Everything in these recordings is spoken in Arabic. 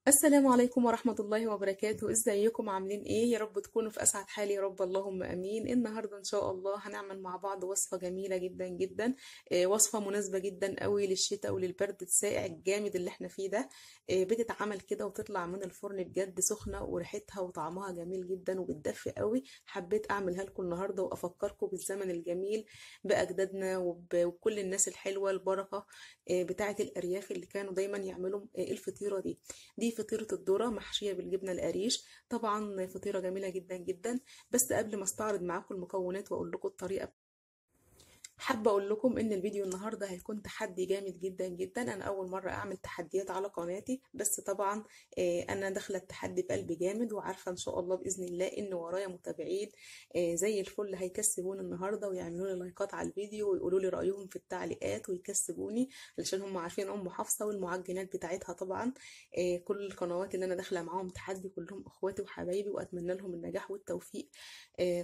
السلام عليكم ورحمة الله وبركاته. ازيكم عاملين ايه؟ يا رب تكونوا في اسعد حال يا رب، اللهم امين. النهاردة ان شاء الله هنعمل مع بعض وصفة جميلة جدا جدا. وصفة مناسبة جدا قوي للشتاء وللبرد الساقع الجامد اللي احنا فيه ده. بتتعمل كده وتطلع من الفرن بجد سخنة، وريحتها وطعمها جميل جدا وبتدفي قوي. حبيت اعملها لكم النهاردة وافكركم بالزمن الجميل باجدادنا وبكل الناس الحلوة البركة بتاعة الارياف اللي كانوا دايما يعملوا الفطيرة دي فطيرة الذرة محشية بالجبنة القريش. طبعا فطيرة جميلة جدا جدا. بس قبل ما استعرض معاكم المكونات واقول لكم الطريقة، حابة أقول لكم إن الفيديو النهاردة هيكون تحدي جامد جدا جدا. أنا أول مرة أعمل تحديات على قناتي، بس طبعا أنا داخلة التحدي بقلب جامد، وعارفة إن شاء الله بإذن الله إن ورايا متابعين زي الفل هيكسبوني النهاردة ويعملوا لي لايكات على الفيديو ويقولوا لي رأيهم في التعليقات ويكسبوني، علشان هم عارفين أم حفصة والمعجنات بتاعتها. طبعا كل القنوات اللي أنا داخلة معاهم تحدي كلهم إخواتي وحبايبي، وأتمنى لهم النجاح والتوفيق.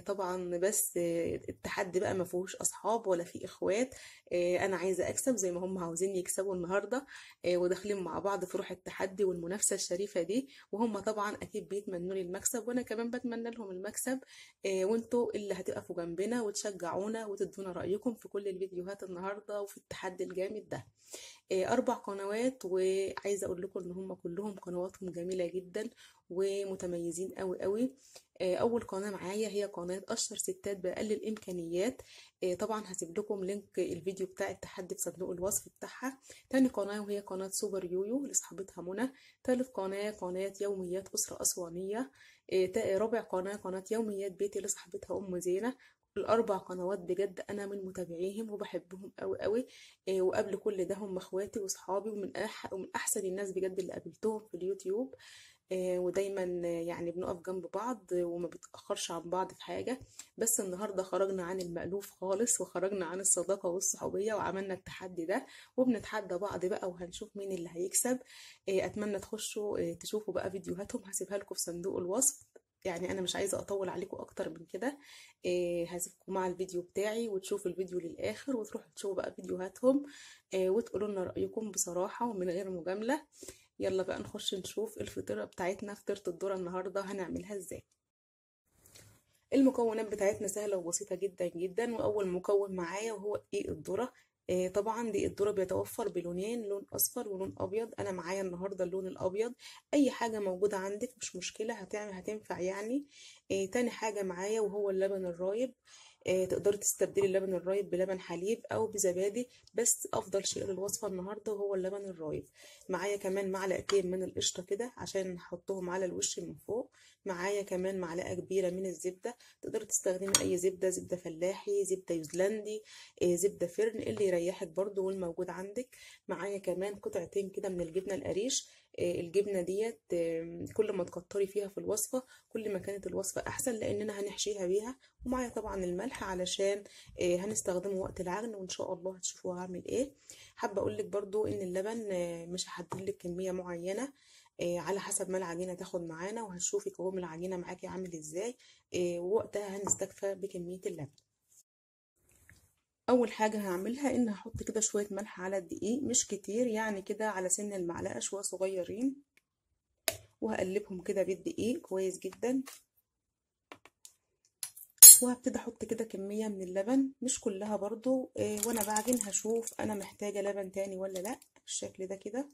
طبعا بس التحدي بقى ما فيهوش اصحاب ولا في اخوات. انا عايزه اكسب زي ما هم عاوزين يكسبوا النهارده. وداخلين مع بعض في روح التحدي والمنافسه الشريفه دي، وهم طبعا اكيد بيتمنوا لي المكسب وانا كمان بتمنى لهم المكسب. وانتوا اللي هتقفوا جنبنا وتشجعونا وتدونا رايكم في كل الفيديوهات النهارده وفي التحدي الجامد ده. 4 قنوات، وعايزة أقول لكم إن هم كلهم قنواتهم جميلة جدا ومتميزين قوي قوي. أول قناة معايا هي قناة أشهر ستات بأقل الإمكانيات. طبعا هسيب لكم لينك الفيديو بتاع التحدي في صندوق الوصف بتاعها. تاني قناة وهي قناة سوبر يويو لصاحبتها منى. تالت قناة قناة يوميات أسرة أسوانية. رابع قناة قناة يوميات بيتي لصاحبتها أم زينة. ال4 قنوات بجد أنا من متابعيهم وبحبهم قوي قوي. وقبل كل ده هم اخواتي واصحابي ومن احسن الناس بجد اللي قابلتهم في اليوتيوب. ودايما يعني بنقف جنب بعض وما بنتأخرش عن بعض في حاجة. بس النهاردة خرجنا عن المألوف خالص وخرجنا عن الصداقة والصحوبية وعملنا التحدي ده، وبنتحدى بعض بقى وهنشوف مين اللي هيكسب. أتمنى تخشوا تشوفوا بقى فيديوهاتهم، هسيبها لكم في صندوق الوصف. يعني انا مش عايزه اطول عليكم اكتر من كده. هسيبكم مع الفيديو بتاعي وتشوفوا الفيديو للاخر وتروحوا تشوفوا بقى فيديوهاتهم. وتقولوا لنا رايكم بصراحه ومن غير مجامله. يلا بقى نخش نشوف الفطيرة بتاعتنا، فطيرة الذرة النهاردة هنعملها ازاي. المكونات بتاعتنا سهلة وبسيطة جدا جدا. وأول مكون معايا وهو دقيق الذرة. طبعا دقيق الذرة بيتوفر بلونين، لون أصفر ولون أبيض. أنا معايا النهاردة اللون الأبيض. أي حاجة موجودة عندك مش مشكلة، هتنفع يعني. تاني حاجة معايا وهو اللبن الرايب. تقدري تستبدلي اللبن الرايب بلبن حليب أو بزبادي، بس أفضل شيء للوصفة النهاردة هو اللبن الرايب. معايا كمان معلقتين من القشطة كده عشان نحطهم على الوش من فوق. معايا كمان معلقة كبيرة من الزبدة. تقدري تستخدمي اي زبده، زبده فلاحي، زبده يوزلندي، زبده فرن، اللي يريحك برضو والموجود عندك. معايا كمان قطعتين كده من الجبنه القريش. الجبنه ديت كل ما تكتري فيها في الوصفه كل ما كانت الوصفه احسن، لاننا هنحشيها بيها. ومعايا طبعا الملح علشان هنستخدمه وقت العجن، وان شاء الله هتشوفوا هعمل ايه. حابه اقول لك برضو ان اللبن مش هحدد لك كميه معينه، على حسب ما العجينة تاخد معانا، وهتشوفي قوام العجينة معاكي عامل ازاي. ووقتها هنستكفى بكمية اللبن. اول حاجة هعملها ان هحط كده شوية ملح على الدقيق، مش كتير يعني، كده على سن المعلقة شوية صغيرين. وهقلبهم كده بالدقيق كويس جدا. وهبتدي احط كده كمية من اللبن مش كلها برضو. وانا بعجن هشوف انا محتاجة لبن تاني ولا لا، بالشكل ده كده.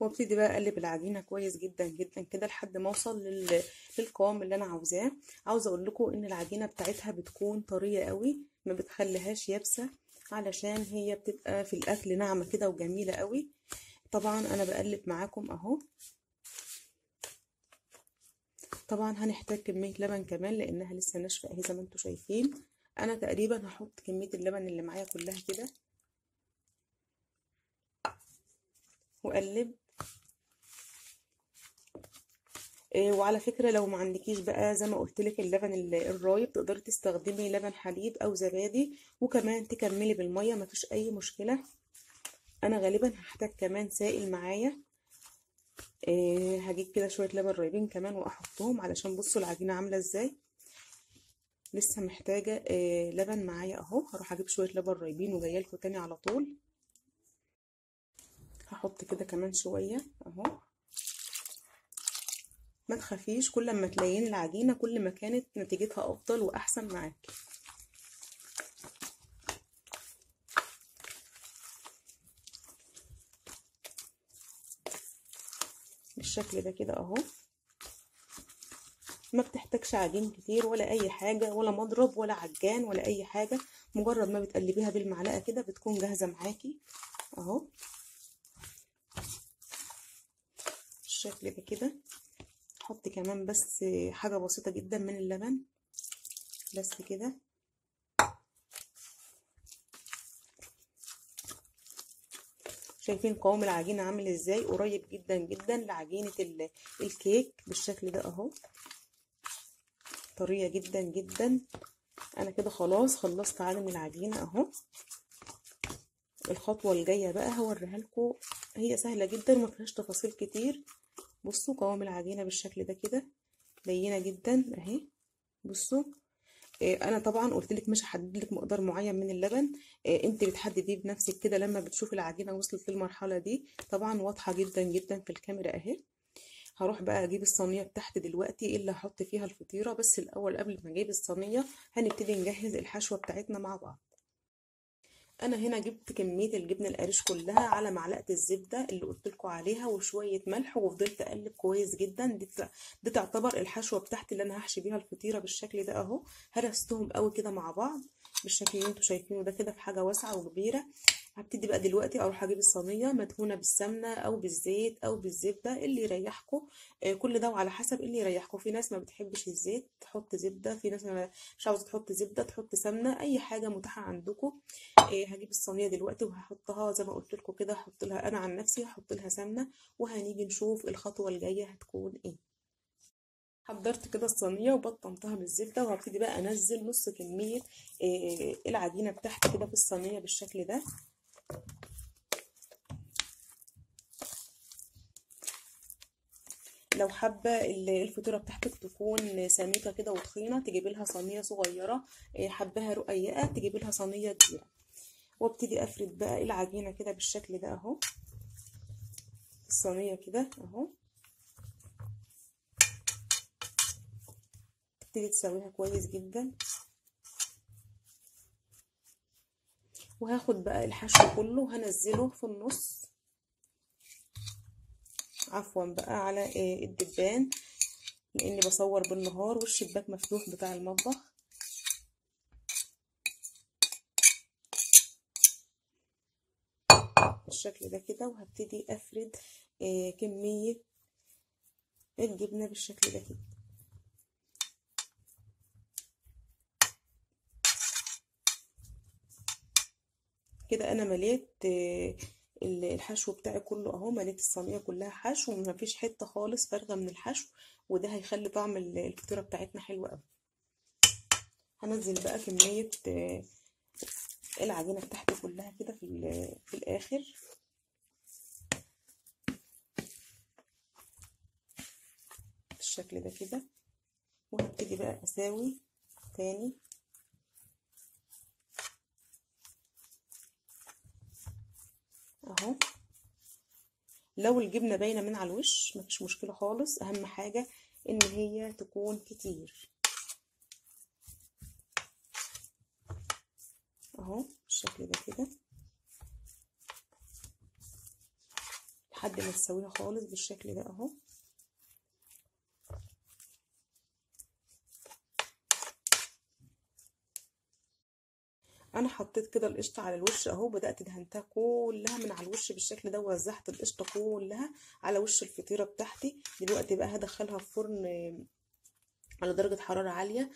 وابتدي بقى اقلب العجينه كويس جدا جدا كده لحد ما اوصل للقوام اللي انا عاوزاه. عاوزه اقول لكم ان العجينه بتاعتها بتكون طريه قوي، ما بتخليهاش يابسه، علشان هي بتبقى في الاكل ناعمه كده وجميله قوي. طبعا انا بقلب معاكم اهو. طبعا هنحتاج كميه لبن كمان لانها لسه ناشفه اهي زي ما انتم شايفين. انا تقريبا هحط كميه اللبن اللي معايا كلها كده واقلب. وعلى فكرة لو ما عندكيش بقى زي ما قلت لك اللبن الرايب، تقدري تستخدمي لبن حليب او زبادي، وكمان تكملي بالمية مفيش اي مشكلة. انا غالبا هحتاج كمان سائل معايا. هجيب كده شوية لبن رايبين كمان واحطهم علشان بصوا العجينة عاملة ازاي. لسه محتاجة لبن معايا اهو. هروح اجيب شوية لبن رايبين وجايه لكم تاني على طول. هحط كده كمان شوية اهو. ما تخافيش، كل ما تلين العجينة كل ما كانت نتيجتها افضل واحسن معاكي. بالشكل ده كده اهو. ما بتحتاجش عجين كتير ولا اي حاجة، ولا مضرب ولا عجان ولا اي حاجة. مجرد ما بتقلبيها بالمعلقة كده بتكون جاهزة معاكي اهو. بالشكل ده كده. احط كمان بس حاجة بسيطة جدا من اللبن بس كده. شايفين قوام العجينة عامل ازاي؟ قريب جدا جدا لعجينة الكيك بالشكل ده اهو. طرية جدا جدا. انا كده خلاص خلصت عجن العجينة اهو. الخطوة الجاية بقى هوريها لكم، هي سهلة جدا وما فيهاش تفاصيل كتير. بصوا قوام العجينة بالشكل ده كده، لينة جدا اهي. بصوا انا طبعا قلت لك مش هحدد لك مقدار معين من اللبن، انت بتحدديه بنفسك كده لما بتشوفي العجينه وصلت للمرحله دي. طبعا واضحه جدا جدا في الكاميرا اهي. هروح بقى اجيب الصينيه بتاعتي دلوقتي اللي هحط فيها الفطيره. بس الاول قبل ما اجيب الصينيه هنبتدي نجهز الحشوه بتاعتنا مع بعض. انا هنا جبت كميه الجبنه القريش كلها على معلقه الزبده اللي قلت لكم عليها وشويه ملح، وفضلت اقلب كويس جدا. دي تعتبر الحشوه بتاعتي اللي انا هحشي بيها الفطيره بالشكل ده اهو. هرستهم قوي كده مع بعض بالشكل اللي انتوا شايفينه ده كده، في حاجه واسعه وكبيره. هبتدي بقى دلوقتي اروح اجيب الصينيه مدهونه بالسمنه او بالزيت او بالزبده اللي يريحكم. كل ده وعلى حسب اللي يريحكم. في ناس ما بتحبش الزيت تحط زبده، في ناس مش عاوزه تحط زبده تحط سمنه، اي حاجه متاحه عندكم. هجيب الصينيه دلوقتي وهحطها زي ما قلت لكم كده. هحط لها انا عن نفسي هحط لها سمنه، وهنيجي نشوف الخطوه الجايه هتكون ايه. حضرت كده الصينيه وبطنتها بالزبده، وهبتدي بقى انزل نص كميه العجينه بتاعتي كده في الصينيه بالشكل ده. لو حابه الفطيره بتاعتك تكون سميكه كده وتخينه تجيبي لها صينيه صغيره، حباها رقيقه تجيبي لها صينيه كبيره. وابتدي افرد بقى العجينه كده بالشكل ده اهو. الصينيه كده اهو. تبتدي تسويها كويس جدا. وهاخد بقى الحشو كله هنزله في النص، عفوا بقى على الدبان، لاني بصور بالنهار والشباك مفتوح بتاع المطبخ. بالشكل ده كده. وهبتدي افرد كمية الجبنة بالشكل ده كده. كده انا مليت الحشو بتاعي كله اهو. مليت الصينيه كلها حشو ومفيش حته خالص فارغه من الحشو، وده هيخلي طعم الفطيره بتاعتنا حلو قوي. هنزل بقى كميه العجينه بتاعتي كلها كده في الاخر بالشكل ده كده. وهبتدي بقى اساوي تاني اهو. لو الجبنه باينه من على الوش مفيش مشكله خالص، اهم حاجه ان هي تكون كتير اهو بالشكل ده كده لحد ما تسويها خالص بالشكل ده اهو. انا حطيت كده القشطه على الوش اهو. بدات دهنتها كلها من على الوش بالشكل ده، ووزعت القشطه كلها على وش الفطيره بتاعتي. دلوقتي بقى هدخلها في فرن على درجه حراره عاليه.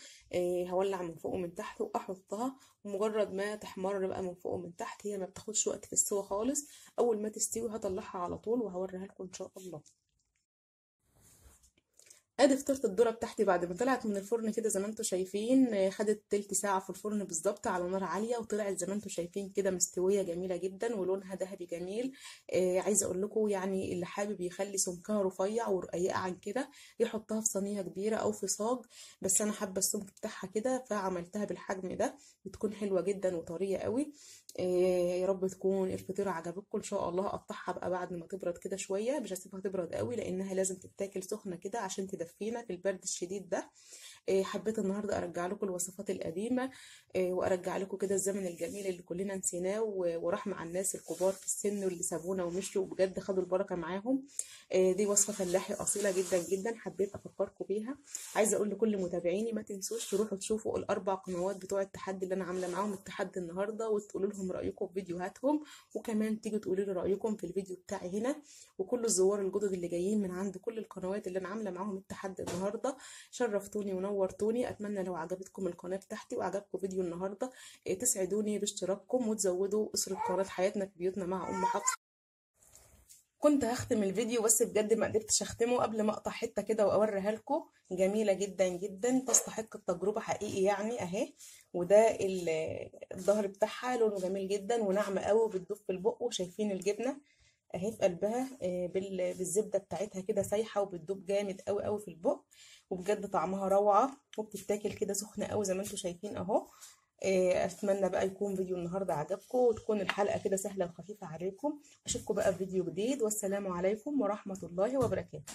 هولع من فوق ومن تحت واحطها، ومجرد ما تحمر بقى من فوق ومن تحت. هي ما بتاخدش وقت في السوا خالص. اول ما تستوي هطلعها على طول وهوريها لكم ان شاء الله. ادي فطيره الذره بتاعتي بعد ما طلعت من الفرن كده زي ما انتم شايفين، خدت تلت ساعه في الفرن بالظبط على نار عاليه، وطلعت زي ما انتم شايفين كده مستويه جميله جدا ولونها ذهبي جميل. عايزه اقول لكم يعني اللي حابب يخلي سمكها رفيع ورقيقه عن كده يحطها في صينيه كبيره او في صاج، بس انا حابه السمك بتاعها كده فعملتها بالحجم ده، بتكون حلوه جدا وطريه قوي. يا رب تكون الفطيره عجبتكم ان شاء الله. اقطعها بقى بعد ما تبرد كده شويه، مش هسيبها تبرد قوي لانها لازم تتاكل سخنه كده عشان تدفينا في البرد الشديد ده. حبيت النهارده ارجع لكم الوصفات القديمه، وارجع لكم كده الزمن الجميل اللي كلنا نسيناه وراح مع الناس الكبار في السن واللي سابونا ومشوا وبجد خدوا البركه معاهم. دي وصفه فلاحي اصيله جدا جدا، حبيت افكركم بيها. عايزه اقول لكل متابعيني ما تنسوش تروحوا تشوفوا الاربع قنوات بتوع التحدي اللي انا عامله معاهم التحدي النهارده، وتقولوا لهم رايكم في فيديوهاتهم، وكمان تيجوا تقولوا لي رايكم في الفيديو بتاعي هنا. وكل الزوار الجدد اللي جايين من عند كل القنوات اللي انا عامله معاهم التحدي النهارده، شرفتوني ونورتوني. اتمنى لو عجبتكم القناه بتاعتي وعجبكم فيديو النهارده تسعدوني باشتراككم وتزودوا اسره قناه حياتنا في بيوتنا مع ام حفص. كنت هختم الفيديو بس بجد ما قدرتش اختمه قبل ما اقطع حته كده واوريها لكم. جميله جدا جدا تستحق التجربه حقيقي يعني اهي. وده الظهر بتاعها لونه جميل جدا وناعمه قوي وبتدوب في البق، وشايفين الجبنه اهي في قلبها بالزبده بتاعتها كده سايحه وبتدوب جامد قوي قوي في البق، وبجد طعمها روعه وبتتاكل كده سخنه قوي زي ما انتم شايفين اهو. اتمنى بقى يكون فيديو النهارده عجبكم وتكون الحلقه كده سهله وخفيفه عليكم. اشوفكم بقى في فيديو جديد، والسلام عليكم ورحمه الله وبركاته.